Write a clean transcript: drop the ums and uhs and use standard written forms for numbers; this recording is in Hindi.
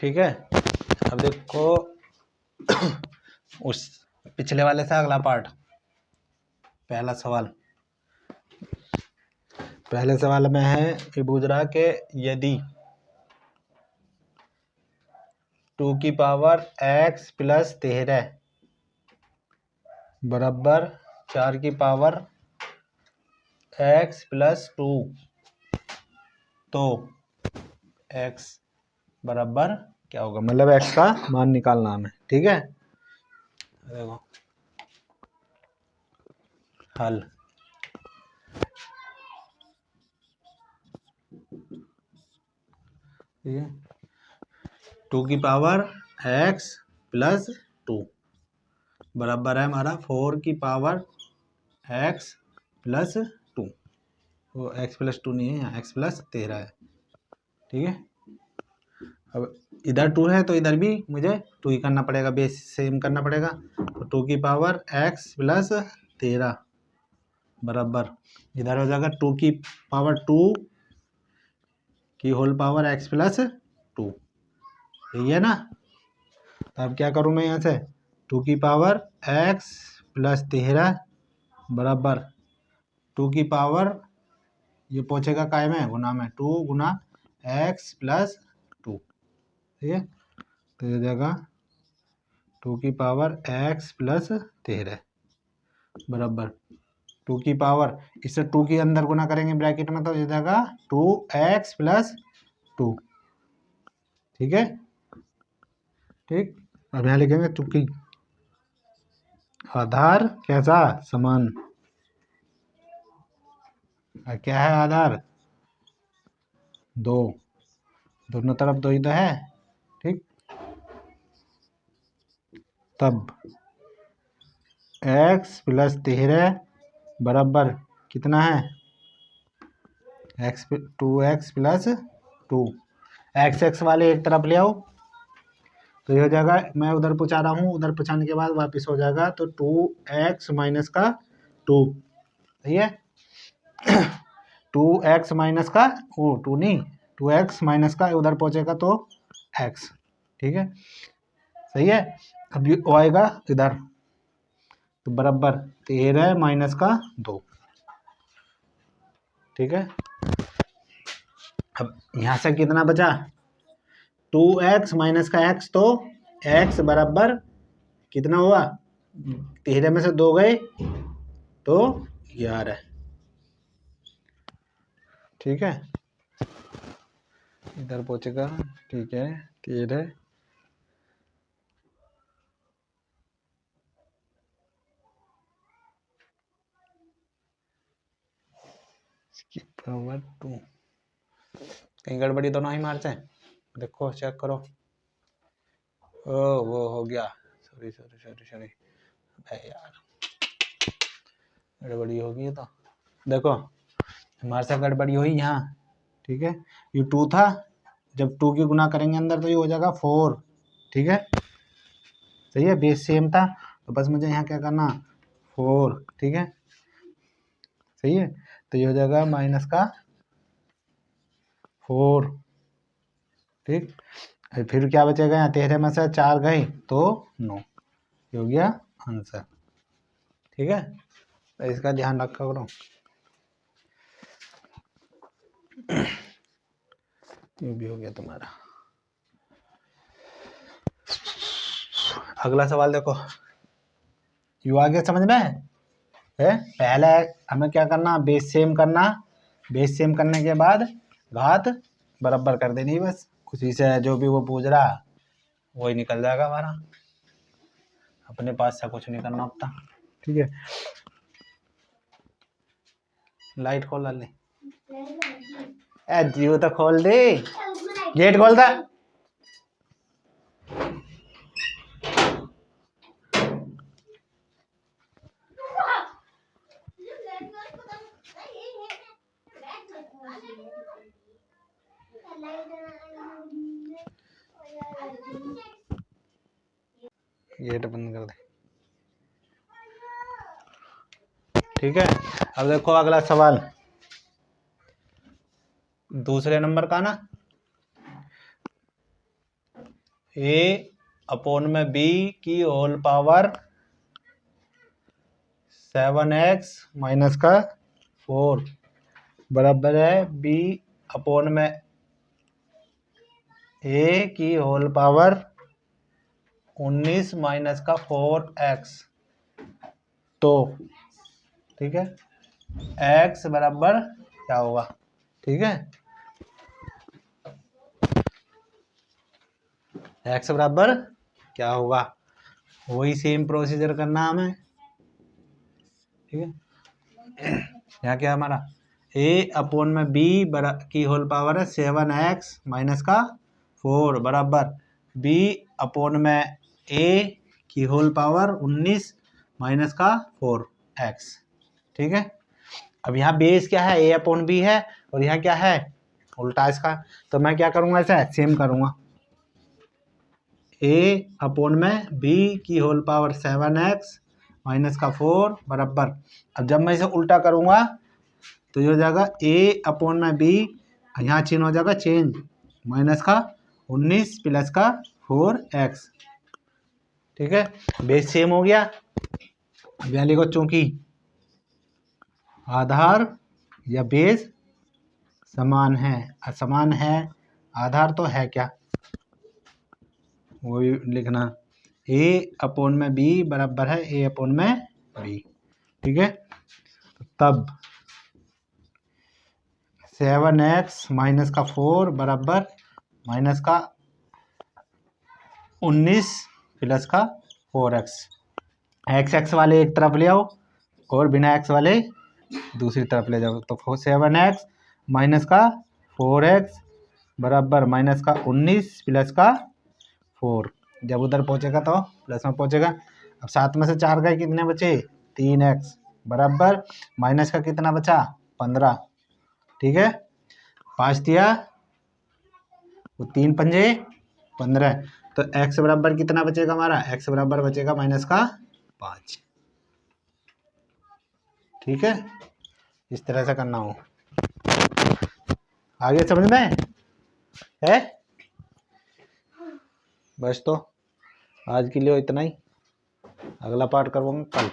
ठीक है। अब देखो उस पिछले वाले से अगला पार्ट, पहला सवाल। पहले सवाल में है ये पूछ रहा कि यदि 2 की पावर x प्लस 13 बराबर 4 की पावर x प्लस 2, तो x बराबर क्या होगा, मतलब x का मान निकालना हमें। ठीक है, देखो हल। ठीक है, 2 की पावर x प्लस 2 बराबर है हमारा 4 की पावर x प्लस 2। वो x प्लस 2 नहीं है, यहाँ x प्लस 13 है। ठीक है, अब इधर 2 है तो इधर भी मुझे 2 ही करना पड़ेगा, बेस सेम करना पड़ेगा। तो 2 की पावर x प्लस 13 बराबर इधर हो जाएगा 2 की पावर 2 की होल पावर x प्लस 2। यही है ना। तो अब क्या करूँ मैं यहाँ से, 2 की पावर x प्लस 13 बराबर 2 की पावर, ये पहुँचेगा काय में, गुना में, 2 गुना x प्लस 2। ठीक है, तो ये जगह 2 की पावर x प्लस 13 बराबर 2 की पावर, इससे 2 के अंदर गुना करेंगे ब्रैकेट में, तो ये जगह 2x प्लस 2। ठीक है, ठीक। अब यहाँ लिखेंगे 2 की आधार कैसा, समान। क्या है आधार, 2, दोनों तरफ 2 ही तो है। ठीक, तब x प्लस 13 बराबर कितना है, x 2x प्लस 2। x वाले एक तरफ ले आओ, तो ये हो जाएगा, मैं उधर पहुँचा रहा हूँ, उधर पहुँचाने के बाद वापस हो जाएगा, तो 2x माइनस का 2। सही है, 2x माइनस का 2 नहीं, 2x माइनस का उधर पहुँचेगा तो x। ठीक है, सही है। अब ये आएगा इधर, तो बराबर 13 माइनस का 2। ठीक है, अब यहाँ से कितना बचा, 2x माइनस का x, तो x बराबर कितना हुआ, 13 में से 2 गए तो 11। ठीक है, इधर पहुंचेगा। ठीक है, 13 की पावर 2। कहीं गड़बड़ी तो नहीं मारते, देखो चेक करो। ओ वो हो गया, सॉरी सॉरी सॉरी सॉरी यार, गड़बड़ी होगी तो देखो हमारे साथ गड़बड़ी हुई यहाँ। ठीक है, ये 2 था, जब 2 की गुना करेंगे अंदर तो ये हो जाएगा 4। ठीक है, सही है, बेस सेम था, तो बस मुझे यहाँ क्या करना, 4। ठीक है, सही है, तो ये हो जाएगा माइनस का 4। ठीक, फिर क्या बचेगा, यहाँ 13 में से 4 गए तो 9, ये हो गया आंसर। ठीक है, तो इसका ध्यान रखा करो। ये भी हो गया तुम्हारा। अगला सवाल देखो, यू आ गया समझ में है। पहले हमें क्या करना, बेस सेम करना, बेस सेम करने के बाद घात बराबर कर देनी, बस उसी से जो भी वो पूछ रहा वही निकल जाएगा हमारा, अपने पास से कुछ नहीं करना होता। ठीक है, लाइट खोल ले, जियो तो खोल दे, गेट खोल दे। गेट बंद कर दे। ठीक है, अब देखो अगला सवाल, दूसरे नंबर का ना, ए अपॉन में बी की होल पावर 7x माइनस का 4 बराबर है बी अपॉन में ए की होल पावर 19 माइनस का 4x। तो ठीक है, x बराबर क्या होगा, ठीक है, x बराबर क्या होगा, वही सेम प्रोसीजर करना हमें, ठीक है। यहाँ क्या हमारा a अपॉन में b की होल पावर है 7x माइनस का 4 बराबर b अपॉन में a की होल पावर 19 माइनस का 4x, ठीक है। अब यहाँ बेस क्या है, a अपॉन b है, और यहाँ क्या है, उल्टा इसका। तो मैं क्या करूँगा, ऐसा सेम करूँगा, a अपॉन में b की होल पावर 7x माइनस का 4 बराबर, अब जब मैं इसे उल्टा करूँगा तो ये हो जाएगा a अपॉन में b, यहाँ चिन्ह हो जाएगा चेंज, माइनस का 19 प्लस का 4x, ठीक है। बेस सेम हो गया। अब यहाँ लिखो चूंकि आधार या बेस समान है, असमान है, आधार तो है क्या, वो भी लिखना, a अपॉन में b बराबर है a अपॉन में b, ठीक है। तब 7x माइनस का 4 बराबर माइनस का 19 प्लस का 4x, x वाले एक तरफ ले आओ और बिना x वाले दूसरी तरफ ले जाओ। तो 7x माइनस का 4x बराबर माइनस का 19 प्लस का 4, जब उधर पहुंचेगा तो प्लस में पहुंचेगा। अब 7 में से 4 गए, कितने बचे, 3x बराबर माइनस का कितना बचा, 15, ठीक है। 5 दिया, वो 3 पंजे 15, तो x बराबर कितना बचेगा हमारा, x बराबर बचेगा माइनस का 5, ठीक है। इस तरह से करना हो, आगे समझ में है। बस तो आज के लिए इतना ही, अगला पार्ट करूँगा कल।